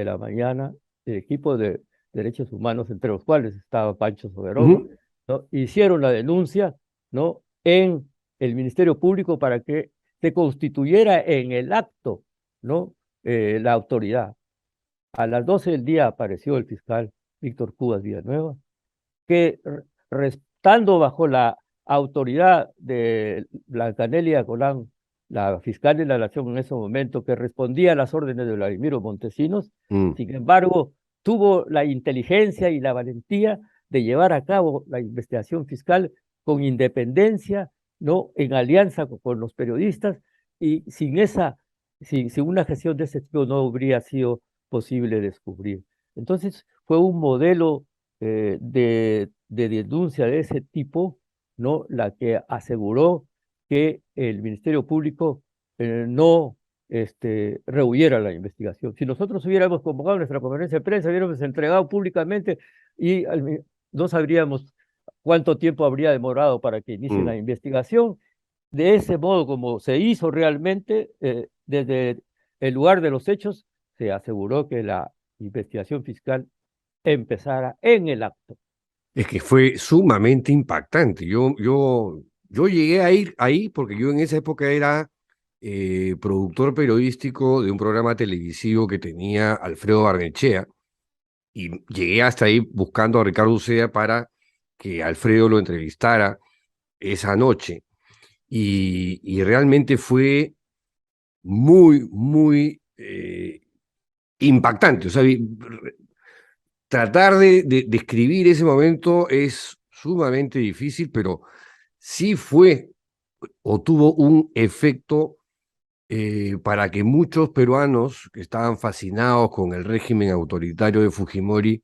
la mañana, el equipo de derechos humanos, entre los cuales estaba Pancho Soberón, Ujú. ¿no? Hicieron la denuncia, ¿no? En el Ministerio Público para que se constituyera en el acto, ¿no? La autoridad. A las 12 del día apareció el fiscal Víctor Cubas Villanueva, que restando bajo la autoridad de Blancanelia Colán, la fiscal de la Nación en ese momento, que respondía a las órdenes de Vladimiro Montesinos, Mm. sin embargo, tuvo la inteligencia y la valentía de llevar a cabo la investigación fiscal con independencia, ¿no? En alianza con los periodistas, y sin una gestión de ese tipo no habría sido posible descubrir. Entonces, fue un modelo de denuncia de ese tipo, ¿no? La que aseguró que el Ministerio Público no rehuyera la investigación. Si nosotros hubiéramos convocado nuestra conferencia de prensa, hubiéramos entregado públicamente y no sabríamos cuánto tiempo habría demorado para que inicien la Mm. investigación. De ese modo, como se hizo realmente, desde el lugar de los hechos, se aseguró que la investigación fiscal empezara en el acto. Es que fue sumamente impactante. Yo llegué a ir ahí porque yo en esa época era productor periodístico de un programa televisivo que tenía Alfredo Barnechea y llegué hasta ahí buscando a Ricardo Uceda para que Alfredo lo entrevistara esa noche. Y realmente fue muy, muy impactante. O sea, tratar de describir ese momento es sumamente difícil, pero sí fue o tuvo un efecto para que muchos peruanos que estaban fascinados con el régimen autoritario de Fujimori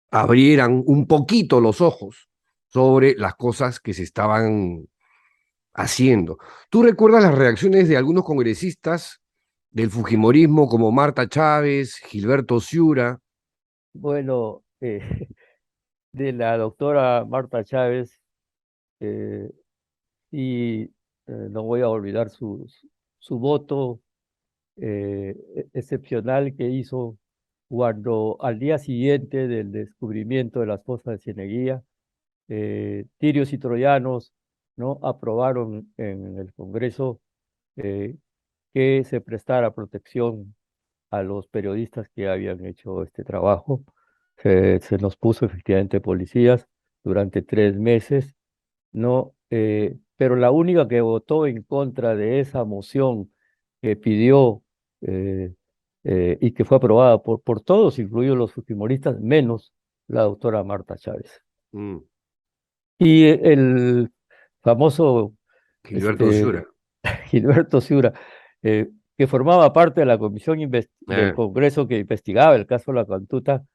abrieran un poquito los ojos sobre las cosas que se estaban haciendo. ¿Tú recuerdas las reacciones de algunos congresistas del Fujimorismo como Marta Chávez, Gilberto Ciura? Bueno, de la doctora Marta Chávez, eh, y no voy a olvidar su voto excepcional que hizo cuando al día siguiente del descubrimiento de las fosas de Cieneguilla, tirios y troyanos, ¿no? Aprobaron en el Congreso eh, que se prestara protección a los periodistas que habían hecho este trabajo. Se nos puso efectivamente policías durante 3 meses, ¿no? Pero la única que votó en contra de esa moción que pidió eh, y que fue aprobada por todos, incluidos los fujimoristas, menos la doctora Marta Chávez. Mm, Y el famoso Gilberto este, Ciura. Gilberto Ciura, que formaba parte de la comisión del Eh, Congreso que investigaba el caso de la Cantuta,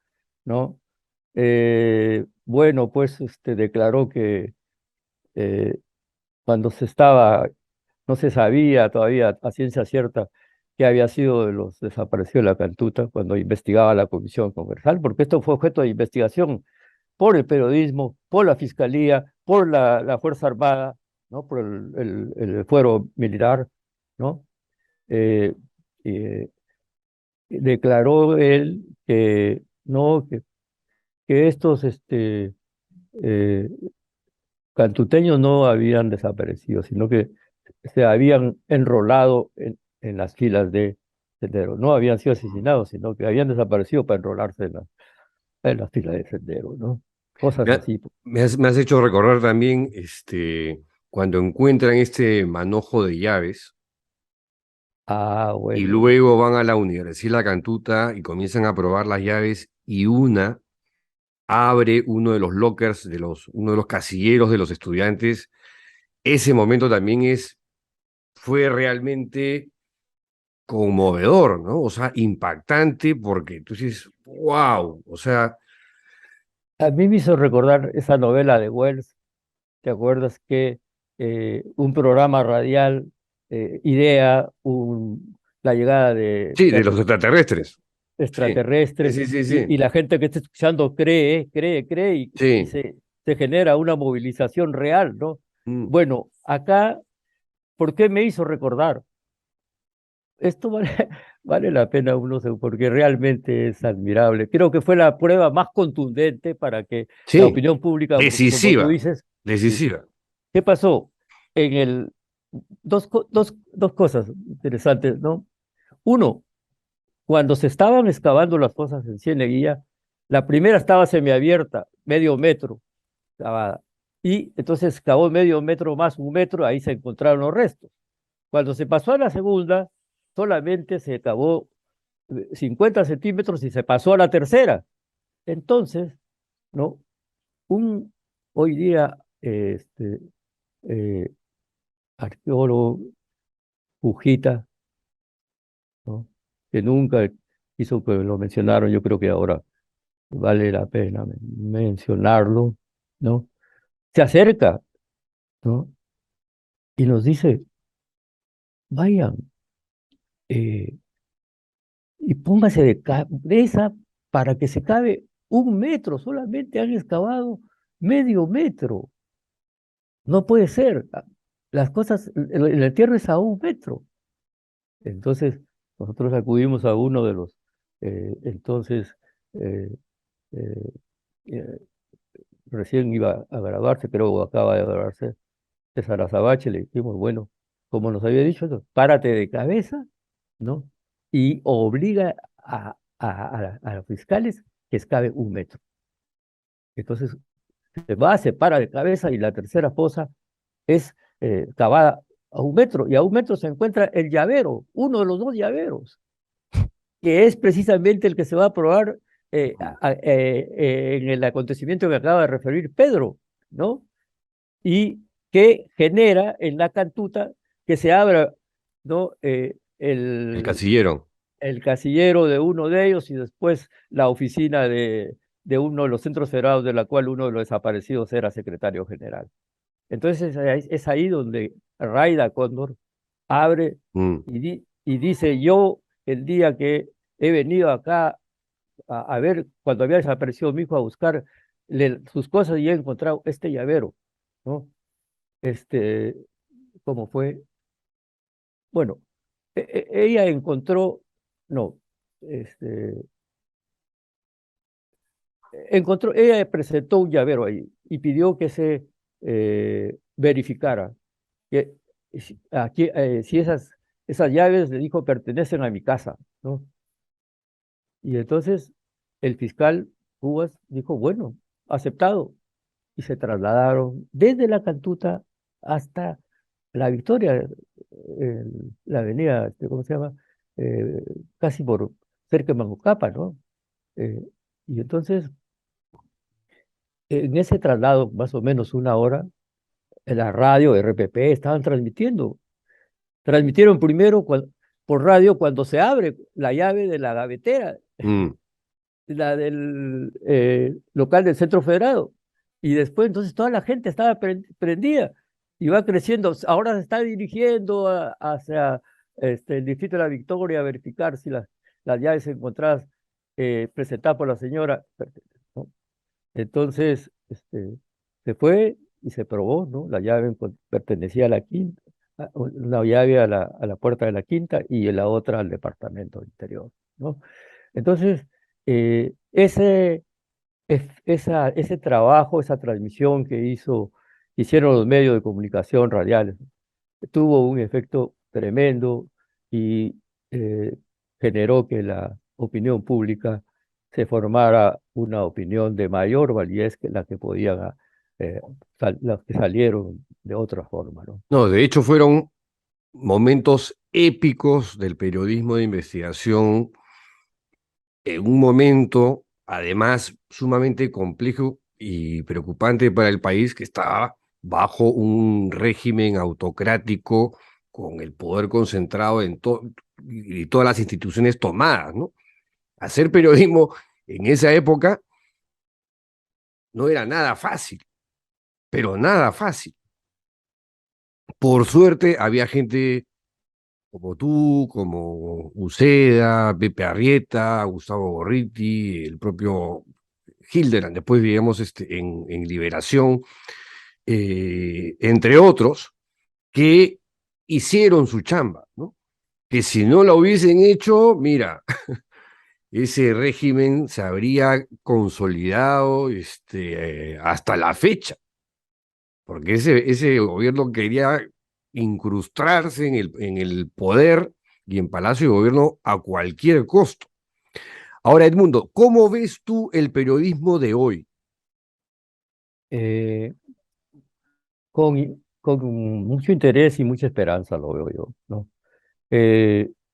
¿no? Bueno, pues declaró que eh, cuando no se sabía todavía a ciencia cierta qué había sido de los desaparecidos de la Cantuta cuando investigaba la comisión congresal, porque esto fue objeto de investigación por el periodismo, por la fiscalía, por la Fuerza Armada, ¿no? Por el fuero militar, ¿no? Eh, eh, declaró él que no, que estos eh, cantuteños no habían desaparecido, sino que se habían enrolado en las filas de Sendero. No habían sido asesinados, sino que habían desaparecido para enrolarse en las filas de Sendero, ¿no? Cosas Me, ha- así, pues. me has hecho recordar también cuando encuentran este manojo de llaves Ah, y bueno. luego van a la Universidad de La Cantuta y comienzan a probar las llaves y una abre uno de los lockers, uno de los casilleros de los estudiantes. Ese momento también fue realmente conmovedor, ¿no? O sea, impactante porque tú dices, wow, o sea, A mí me hizo recordar esa novela de Wells. ¿Te acuerdas que un programa radial idea la llegada de sí, de los seres extraterrestres. Sí, sí, extraterrestres sí, sí, sí, y la gente que está escuchando cree y sí. se genera una movilización real, ¿no? Mm. Bueno, acá, ¿por qué me hizo recordar? Esto vale, vale la pena porque realmente es admirable. Creo que fue la prueba más contundente para que la Sí, opinión pública, porque como tú decisiva, dices, sí. decisiva. ¿Qué pasó? En el, dos cosas interesantes, ¿no? Uno, cuando se estaban excavando las fosas en Cieneguilla, la primera estaba semiabierta, medio metro cavada. Y entonces cavó medio metro más, un metro, ahí se encontraron los restos. Cuando se pasó a la segunda, solamente se cavó 50 centímetros y se pasó a la tercera. Entonces, ¿no? Un, hoy día, eh, arqueólogo, Fujita, ¿no? Que nunca quiso que lo mencionaron, yo creo que ahora vale la pena mencionarlo, ¿no? Se acerca, ¿no? Y nos dice, vayan eh, y póngase de cabeza para que se cabe un metro, solamente han excavado medio metro, no puede ser, las cosas, la tierra es a un metro. Entonces, nosotros acudimos a uno de los, entonces, eh, eh, eh, recién iba a graduarse, creo que acaba de graduarse, César Azabache, le dijimos, bueno, como nos había dicho, eso, párate de cabeza, ¿no? Y obliga a los fiscales que excaven un metro. Entonces, se va, se para de cabeza y la tercera fosa es cavada a un metro, y a un metro se encuentra el llavero, uno de los dos llaveros, que es precisamente el que se va a probar en el acontecimiento que acaba de referir Pedro, ¿no? Y que genera en la cantuta que se abra, ¿no? El casillero. El casillero de uno de ellos y después la oficina de uno de los centros federados de la cual uno de los desaparecidos era secretario general. Entonces es ahí donde Raida Cóndor abre Mm. y dice, yo el día que he venido acá a ver, cuando había desaparecido mi hijo, a buscar sus cosas y he encontrado este llavero, ¿no? Este, ¿Cómo fue? Bueno, ella encontró, no, este, ella presentó un llavero ahí y pidió que se verificara que si esas llaves, le dijo, pertenecen a mi casa, ¿no? Y entonces el fiscal Cubas dijo, bueno, aceptado, y se trasladaron desde la Cantuta hasta La Victoria, la avenida, ¿cómo se llama? Eh, Casi por cerca de Mangucapa, ¿no? Eh, y entonces, en ese traslado, más o menos una hora, en la radio, RPP, estaban transmitiendo. Transmitieron primero por radio cuando se abre la llave de la gavetera, Mm. la del local del Centro Federado. Y después, entonces, toda la gente estaba prendida y va creciendo. Ahora se está dirigiendo hacia el Distrito de la Victoria a verificar si las llaves encontradas presentadas por la señora, ¿no? Entonces, se fue y se probó, ¿no? La llave pertenecía a la quinta, una llave a la puerta de la quinta y la otra al departamento interior. ¿no? Entonces, ese trabajo, esa transmisión hicieron los medios de comunicación radiales, tuvo un efecto tremendo y eh, generó que la opinión pública se formara una opinión de mayor validez que la que podían, eh, las que salieron de otra forma, ¿no? No, de hecho fueron momentos épicos del periodismo de investigación en un momento, además, sumamente complejo y preocupante para el país que estaba bajo un régimen autocrático con el poder concentrado en y todas las instituciones tomadas, ¿no? Hacer periodismo en esa época no era nada fácil, pero nada fácil. Por suerte había gente como tú, como Uceda, Pepe Arrieta, Gustavo Gorriti, el propio Hildebrand, después digamos en Liberación, entre otros, que hicieron su chamba, ¿no? Que si no la hubiesen hecho, mira, ese régimen se habría consolidado hasta la fecha, porque ese gobierno quería incrustarse en el poder y en Palacio de Gobierno a cualquier costo. Ahora, Edmundo, ¿cómo ves tú el periodismo de hoy? Eh, con mucho interés y mucha esperanza lo veo yo, ¿no?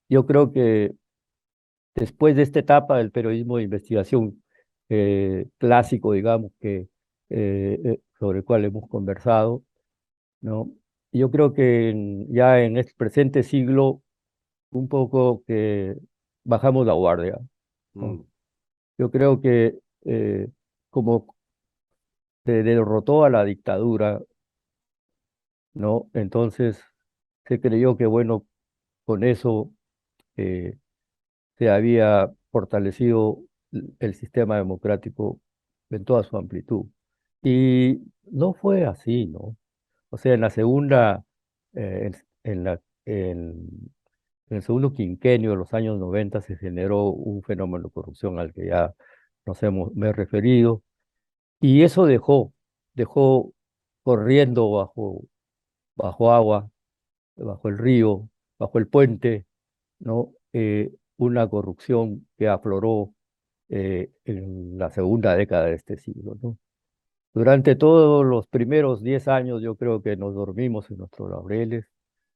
Yo creo que después de esta etapa del periodismo de investigación clásico, digamos, sobre el cual hemos conversado, ¿no? Yo creo que ya en este presente siglo, un poco que bajamos la guardia, ¿no? Mm. Yo creo que como se derrotó a la dictadura, ¿no? Entonces se creyó que, bueno, con eso eh, se había fortalecido el sistema democrático en toda su amplitud. Y no fue así, ¿no? O sea, en la segunda, en en el segundo quinquenio de los años 90 se generó un fenómeno de corrupción al que ya me he referido, y eso dejó corriendo bajo agua, bajo el río, bajo el puente, ¿no? Una corrupción que afloró en la segunda década de este siglo, ¿no? Durante todos los primeros 10 años yo creo que nos dormimos en nuestros laureles,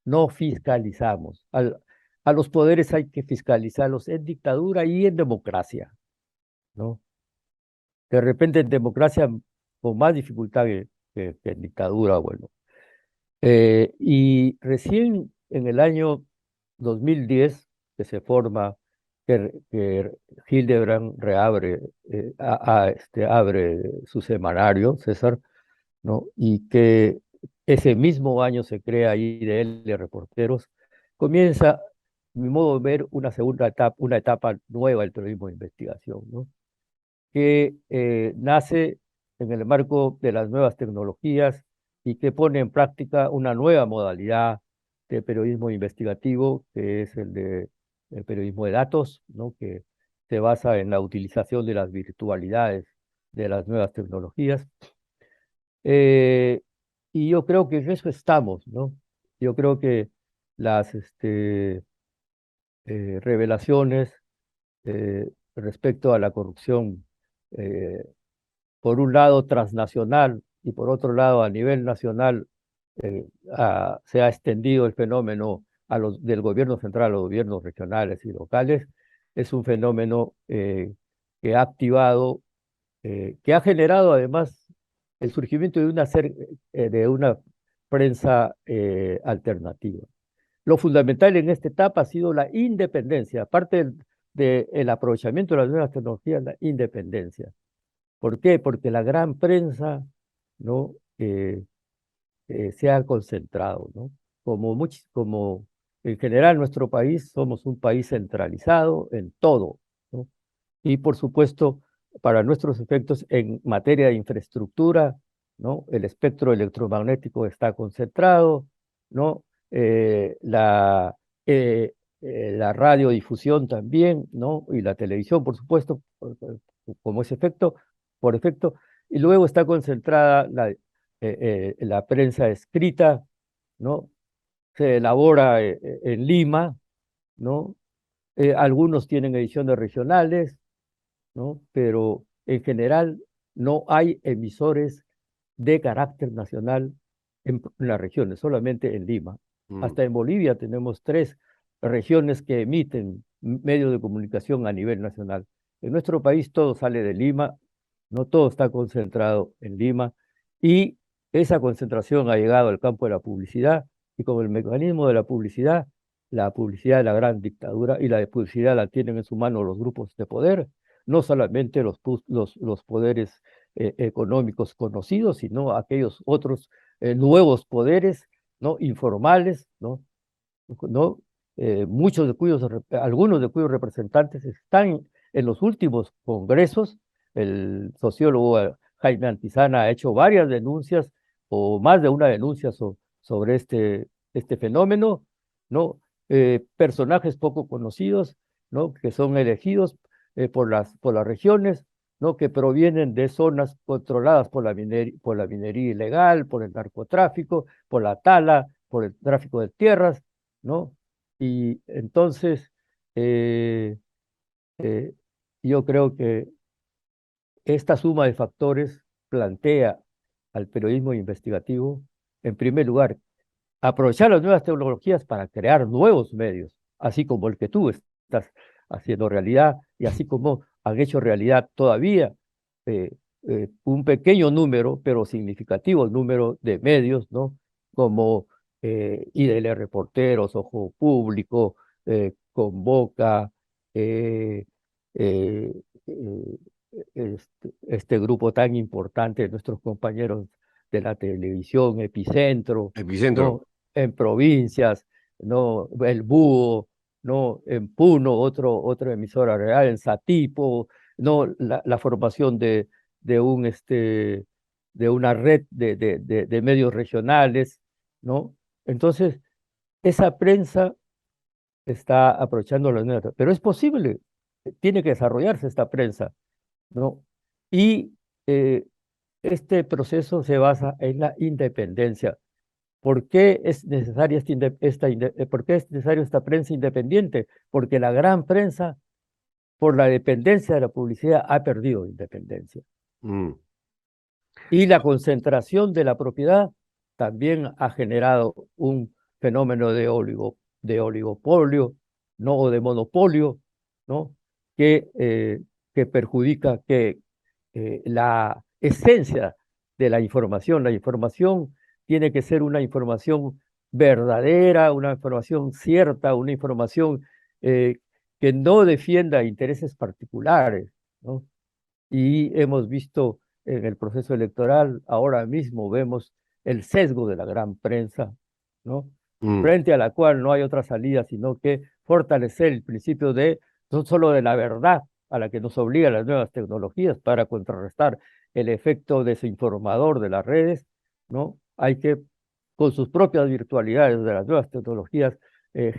no fiscalizamos. A los poderes hay que fiscalizarlos en dictadura y en democracia, ¿no? De repente en democracia con más dificultad que en dictadura, bueno. Y recién en el año 2010 que se forma, que Hildebrand abre su semanario, César, ¿no? Y que ese mismo año se crea IDL Reporteros, comienza, a mi modo de ver, una etapa nueva del periodismo de investigación, ¿no? Que nace en el marco de las nuevas tecnologías y que pone en práctica una nueva modalidad de periodismo investigativo, que es el periodismo de datos, ¿no? Que se basa en la utilización de las virtualidades de las nuevas tecnologías. Eh, y yo creo que en eso estamos, ¿no? Yo creo que las revelaciones respecto a la corrupción, eh, por un lado transnacional y por otro lado a nivel nacional, se ha extendido el fenómeno del gobierno central a los gobiernos regionales y locales. Es un fenómeno que ha activado, que ha generado además el surgimiento de una prensa alternativa. Lo fundamental en esta etapa ha sido la independencia, aparte del aprovechamiento de las nuevas tecnologías, la independencia. ¿Por qué? Porque la gran prensa, ¿no? Se ha concentrado, ¿no? Como en general nuestro país somos un país centralizado en todo, ¿no? Y por supuesto, para nuestros efectos en materia de infraestructura, ¿no? El espectro electromagnético está concentrado, ¿no? Eh, la, eh, la radiodifusión también, ¿no? Y la televisión, por supuesto, como ese efecto, por efecto. Y luego está concentrada la prensa escrita, ¿no? Se elabora en Lima, ¿no? Algunos tienen ediciones regionales, ¿no? Pero en general no hay emisores de carácter nacional en las regiones, solamente en Lima. Mm. Hasta en Bolivia tenemos 3 regiones que emiten medios de comunicación a nivel nacional. En nuestro país todo sale de Lima, no todo está concentrado en Lima, y esa concentración ha llegado al campo de la publicidad, y con el mecanismo de la publicidad de la gran dictadura, y la publicidad la tienen en su mano los grupos de poder, no solamente los poderes económicos conocidos, sino aquellos otros nuevos poderes, ¿no? Informales, ¿no? ¿No? Algunos de cuyos representantes están en los últimos congresos. El sociólogo Jaime Antizana ha hecho varias denuncias, o más de una denuncia sobre este fenómeno, ¿no? Personajes poco conocidos, ¿no? Que son elegidos por las regiones, ¿no? Que provienen de zonas controladas por la minería ilegal, por el narcotráfico, por la tala, por el tráfico de tierras, ¿no? Y entonces, eh, eh, yo creo que esta suma de factores plantea al periodismo investigativo, en primer lugar, aprovechar las nuevas tecnologías para crear nuevos medios, así como el que tú estás haciendo realidad, y así como han hecho realidad todavía eh, un pequeño número, pero significativo número de medios, ¿no? Como IDL Reporteros, Ojo Público, Convoca, eh, eh, eh, este grupo tan importante de nuestros compañeros de la televisión, Epicentro, Epicentro. ¿no? En provincias, ¿no? El Búho, ¿no? En Puno, otra emisora real, en Satipo, ¿no? La formación de una red de medios regionales, ¿no? Entonces, esa prensa está aprovechando las nuevas, pero es posible, tiene que desarrollarse esta prensa, ¿no? Y este proceso se basa en la independencia. ¿Por qué es necesaria por qué es necesario esta prensa independiente? Porque la gran prensa, por la dependencia de la publicidad, ha perdido independencia. Mm. Y la concentración de la propiedad también ha generado un fenómeno de oligopolio, ¿no? O de monopolio, ¿no? Que perjudica la esencia de la información tiene que ser una información verdadera, una información cierta, una información eh, que no defienda intereses particulares, ¿no? Y hemos visto en el proceso electoral, ahora mismo vemos el sesgo de la gran prensa, ¿no? Mm. Frente a la cual no hay otra salida sino que fortalecer el principio no solo de la verdad, a la que nos obligan las nuevas tecnologías para contrarrestar el efecto desinformador de las redes, ¿no? Hay que, con sus propias virtualidades de las nuevas tecnologías,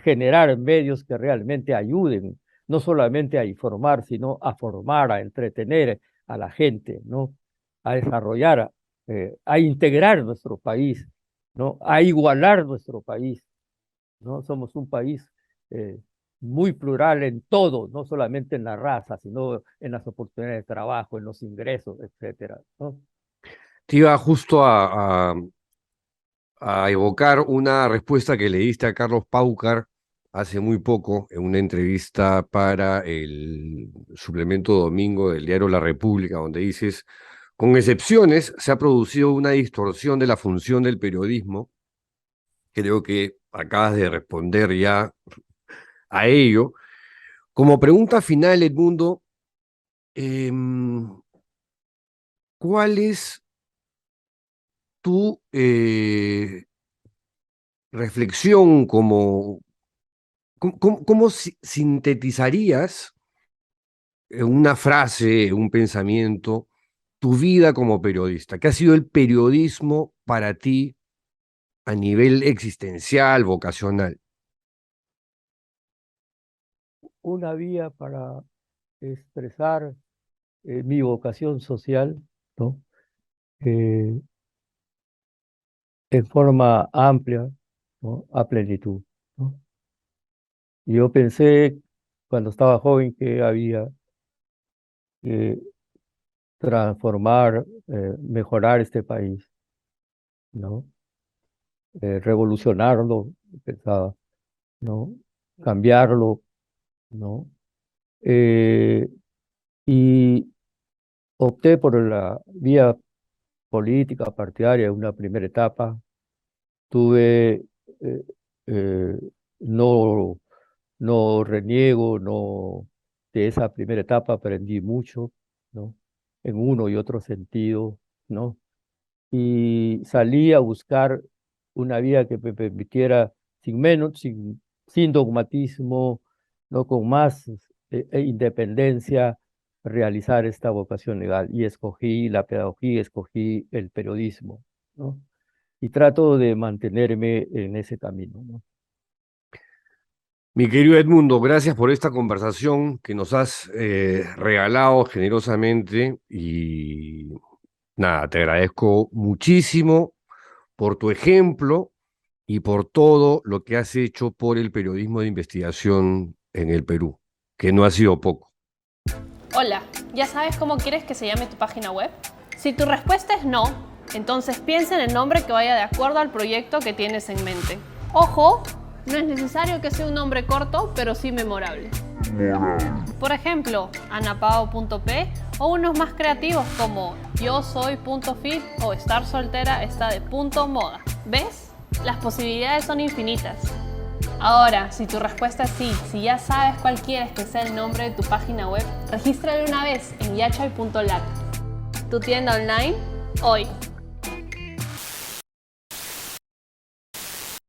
generar medios que realmente ayuden no solamente a informar, sino a formar, a entretener a la gente, ¿no? A desarrollar, a integrar nuestro país, ¿no? A igualar nuestro país, ¿no? Somos un país eh, muy plural en todo, no solamente en la raza, sino en las oportunidades de trabajo, en los ingresos, etcétera, ¿no? Te iba justo a evocar una respuesta que le diste a Carlos Paucar hace muy poco en una entrevista para el suplemento domingo del diario La República, donde dices, con excepciones, se ha producido una distorsión de la función del periodismo. Creo que acabas de responder ya a ello. Como pregunta final, Edmundo, em, ¿cuál es tu reflexión cómo sintetizarías en una frase, en un pensamiento, tu vida como periodista? ¿Qué ha sido el periodismo para ti a nivel existencial, vocacional? una vía para expresar mi vocación social, ¿no? Eh, en forma amplia, ¿no? A plenitud, ¿no? Y yo pensé cuando estaba joven que había que transformar, mejorar este país, ¿no? Revolucionarlo, pensaba, ¿no? Cambiarlo, ¿no? Eh, y opté por la vía política partidaria en una primera etapa. Tuve, eh, eh, no, no reniego, no, de esa primera etapa aprendí mucho, ¿no? En uno y otro sentido, ¿no? Y salí a buscar una vía que me permitiera, sin menos, sin dogmatismo, ¿no? Con más independencia, realizar esta vocación legal. Y escogí la pedagogía, escogí el periodismo, ¿no? Y trato de mantenerme en ese camino, ¿no? Mi querido Edmundo, gracias por esta conversación que nos has regalado generosamente y nada, te agradezco muchísimo por tu ejemplo y por todo lo que has hecho por el periodismo de investigación en el Perú, que no ha sido poco. Hola, ¿ya sabes cómo quieres que se llame tu página web? Si tu respuesta es no, entonces piensa en el nombre que vaya de acuerdo al proyecto que tienes en mente. Ojo, no es necesario que sea un nombre corto, pero sí memorable. Por ejemplo, anapao.p o unos más creativos como yosoy.fit o estar soltera está de .moda. ¿Ves? Las posibilidades son infinitas. Ahora, si tu respuesta es sí, si ya sabes cuál quieres que sea el nombre de tu página web, regístralo una vez en yachay.lat. Tu tienda online, hoy.